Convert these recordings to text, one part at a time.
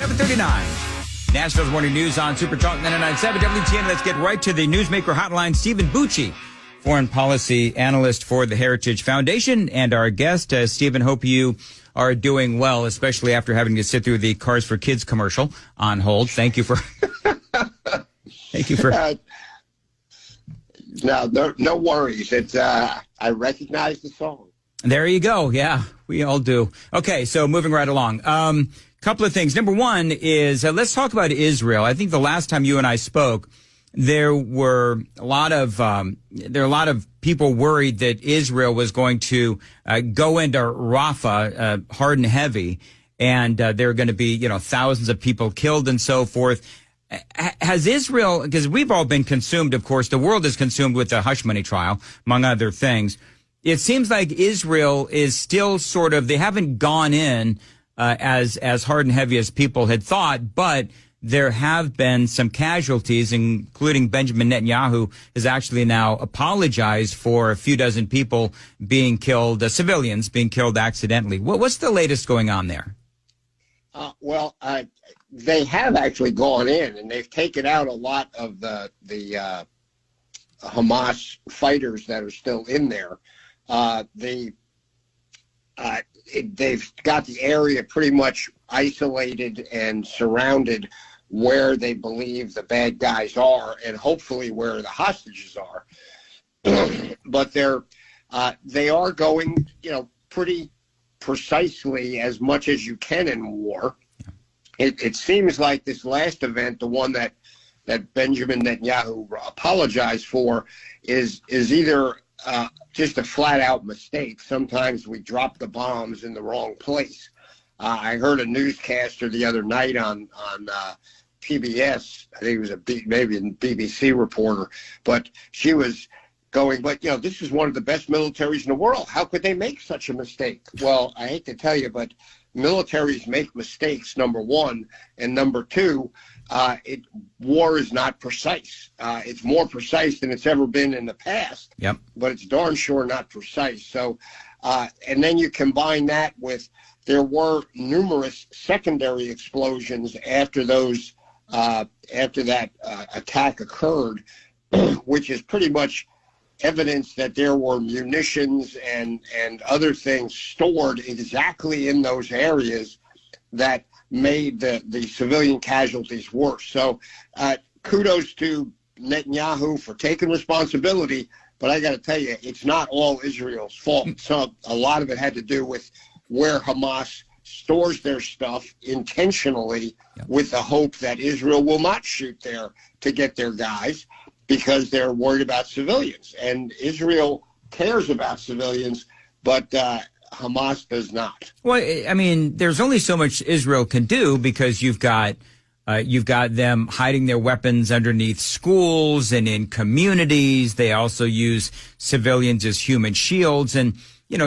7:39. Nashville's Morning News on Super Talk 99.7 WTN. Let's get right to the Newsmaker Hotline. Stephen Bucci, foreign policy analyst for the Heritage Foundation, and our guest. Stephen, hope you are doing well, especially after having to sit through the Cars for Kids commercial on hold. Thank you for... Thank you for... No worries. It's I recognize the song. There you go. Yeah, we all do. Okay, so moving right along. Couple of things. Number one is let's talk about Israel. I think the last time you and I spoke, there were a lot of people worried that Israel was going to go into Rafah hard and heavy, and there are going to be thousands of people killed and so forth. Has Israel, because we've all been consumed, of course, the world is consumed with the hush money trial, among other things. It seems like Israel is still sort of, they haven't gone in as hard and heavy as people had thought, but there have been some casualties, including Benjamin Netanyahu has actually now apologized for a few dozen people being killed, civilians being killed accidentally. What's the latest going on there? They have actually gone in and they've taken out a lot of the Hamas fighters that are still in there. They've got the area pretty much isolated and surrounded where they believe the bad guys are, and hopefully where the hostages are. But they are going, pretty precisely as much as you can in war. It seems like this last event, the one that Benjamin Netanyahu apologized for, is either just a flat-out mistake. Sometimes we drop the bombs in the wrong place. I heard a newscaster the other night on PBS. I think it was maybe a BBC reporter, but she was going, but this is one of the best militaries in the world. How could they make such a mistake? Well, I hate to tell you, but militaries make mistakes, number one, and number two, war is not precise. It's more precise than it's ever been in the past. Yep. But it's darn sure not precise. So, and then you combine that with there were numerous secondary explosions after those after that attack occurred, which is pretty much evidence that there were munitions and other things stored exactly in those areas that made the civilian casualties worse. So kudos to Netanyahu for taking responsibility, but I got to tell you, it's not all Israel's fault. So a lot of it had to do with where Hamas stores their stuff intentionally, with the hope that Israel will not shoot there to get their guys, because they're worried about civilians. And Israel cares about civilians, but Hamas does not. Well, I mean, there's only so much Israel can do, because you've got them hiding their weapons underneath schools and in communities. They also use civilians as human shields. And,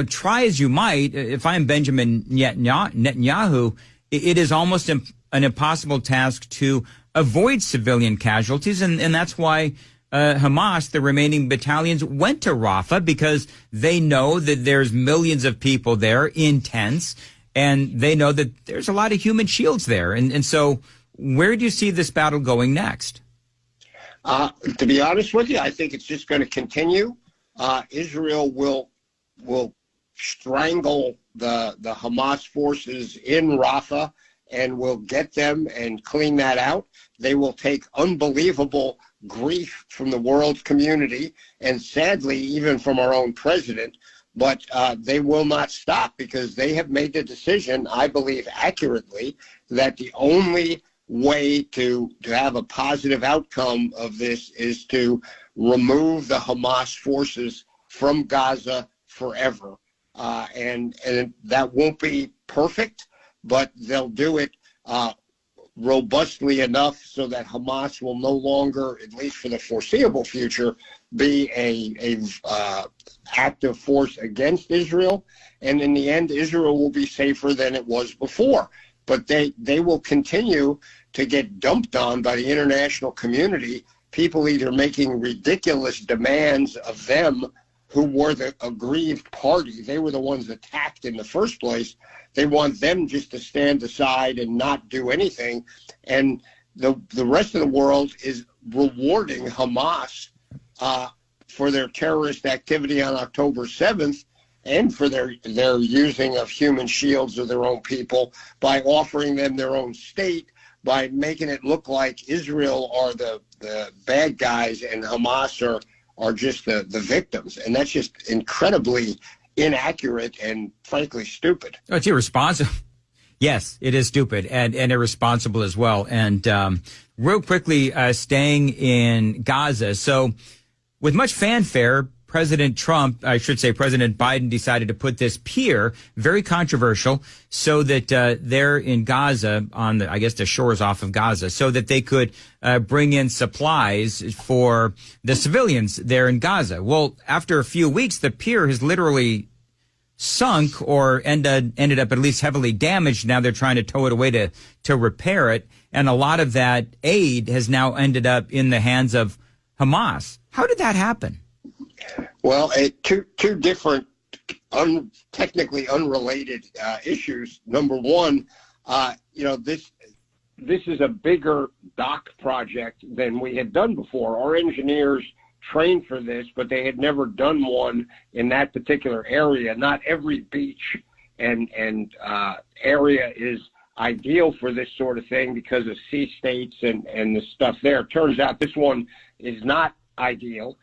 try as you might, if I'm Benjamin Netanyahu, it is almost an impossible task to avoid civilian casualties. And that's why Hamas, the remaining battalions, went to Rafah, because they know that there's millions of people there in tents, and they know that there's a lot of human shields there. And so where do you see this battle going next? To be honest with you, I think it's just going to continue. Israel will strangle the Hamas forces in Rafah and will get them and clean that out. They will take unbelievable grief from the world community and sadly even from our own president, but they will not stop, because they have made the decision, I believe accurately, that the only way to have a positive outcome of this is to remove the Hamas forces from Gaza forever. And that won't be perfect, but they'll do it robustly enough so that Hamas will no longer, at least for the foreseeable future, be a active force against Israel. And in the end, Israel will be safer than it was before. But they will continue to get dumped on by the international community, people either making ridiculous demands of them who were the aggrieved party. They were the ones attacked in the first place. They want them just to stand aside and not do anything. And the rest of the world is rewarding Hamas for their terrorist activity on October 7th and for their using of human shields of their own people by offering them their own state, by making it look like Israel are the bad guys and Hamas are just the victims. And that's just incredibly inaccurate and frankly stupid. Oh, it's irresponsible. Yes, it is stupid and irresponsible as well. And real quickly, staying in Gaza. So with much fanfare, President Biden decided to put this pier, very controversial, so that they're in Gaza on the shores off of Gaza, so that they could bring in supplies for the civilians there in Gaza. Well, after a few weeks, the pier has literally sunk or ended up at least heavily damaged. Now they're trying to tow it away to repair it. And a lot of that aid has now ended up in the hands of Hamas. How did that happen? Well, two different, technically unrelated issues. Number one, this is a bigger dock project than we had done before. Our engineers trained for this, but they had never done one in that particular area. Not every beach and area is ideal for this sort of thing because of sea states and the stuff there. It turns out this one is not ideal.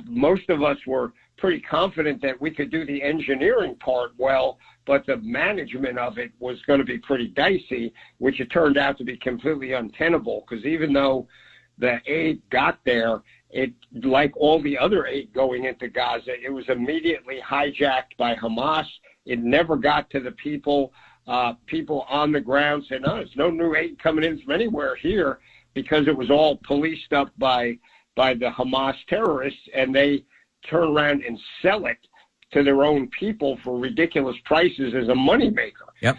Most of us were pretty confident that we could do the engineering part well, but the management of it was going to be pretty dicey, which it turned out to be completely untenable, because even though the aid got there, it, like all the other aid going into Gaza, it was immediately hijacked by Hamas. It never got to the people. People on the ground said, no, there's no new aid coming in from anywhere here, because it was all policed up by the Hamas terrorists, and they turn around and sell it to their own people for ridiculous prices as a moneymaker. Yep.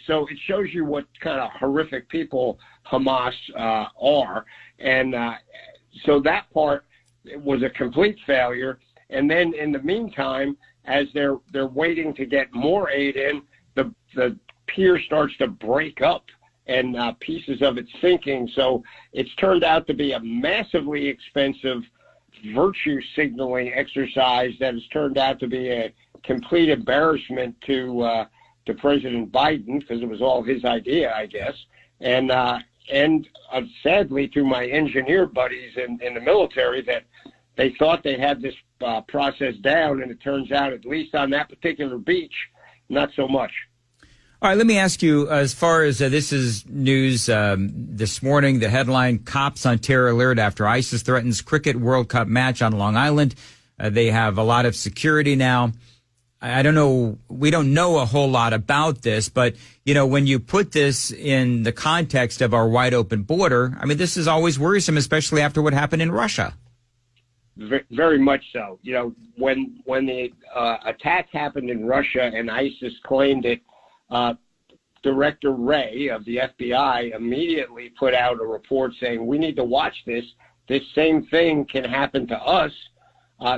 So it shows you what kind of horrific people Hamas are. And so that part was a complete failure. And then in the meantime, as they're waiting to get more aid in, the pier starts to break up and pieces of it sinking. So it's turned out to be a massively expensive virtue signaling exercise that has turned out to be a complete embarrassment to President Biden, because it was all his idea, I guess. And sadly, to my engineer buddies in the military, that they thought they had this process down, and it turns out, at least on that particular beach, not so much. All right, let me ask you, as far as this is news this morning, the headline, Cops on Terror Alert after ISIS threatens Cricket World Cup match on Long Island. They have a lot of security now. I don't know, we don't know a whole lot about this, but, when you put this in the context of our wide open border, I mean, this is always worrisome, especially after what happened in Russia. Very much so. When the attack happened in Russia and ISIS claimed it, Director Wray of the FBI immediately put out a report saying, we need to watch this. This same thing can happen to us.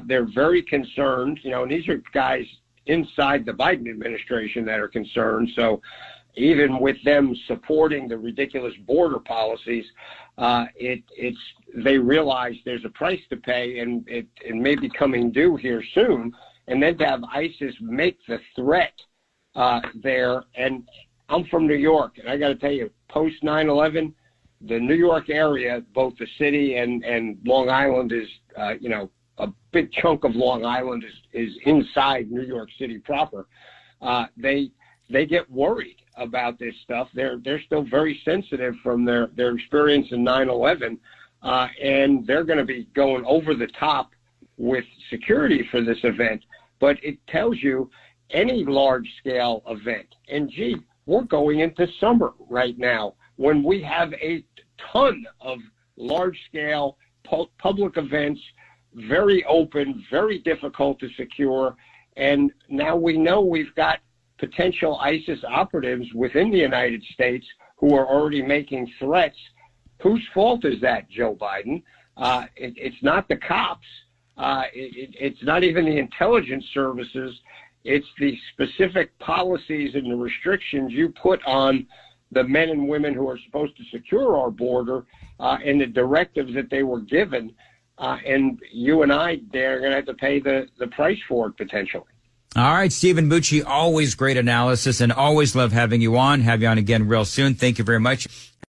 They're very concerned, and these are guys inside the Biden administration that are concerned. So even with them supporting the ridiculous border policies, they realize there's a price to pay, and it may be coming due here soon. And then to have ISIS make the threat there, and I'm from New York, and I got to tell you, post 9/11, the New York area, both the city and Long Island is, a big chunk of Long Island is inside New York City proper. They get worried about this stuff. They're still very sensitive from their experience in 9/11, and they're going to be going over the top with security for this event. But it tells you, any large-scale event, and we're going into summer right now, when we have a ton of large-scale public events, very open, very difficult to secure, and now we know we've got potential ISIS operatives within the United States who are already making threats. Whose fault is that, Joe Biden? It's not the cops. It's not even the intelligence services. It's the specific policies and the restrictions you put on the men and women who are supposed to secure our border, and the directives that they were given. And you and I, they're going to have to pay the price for it potentially. All right, Stephen Bucci, always great analysis and always love having you on. Have you on again real soon. Thank you very much.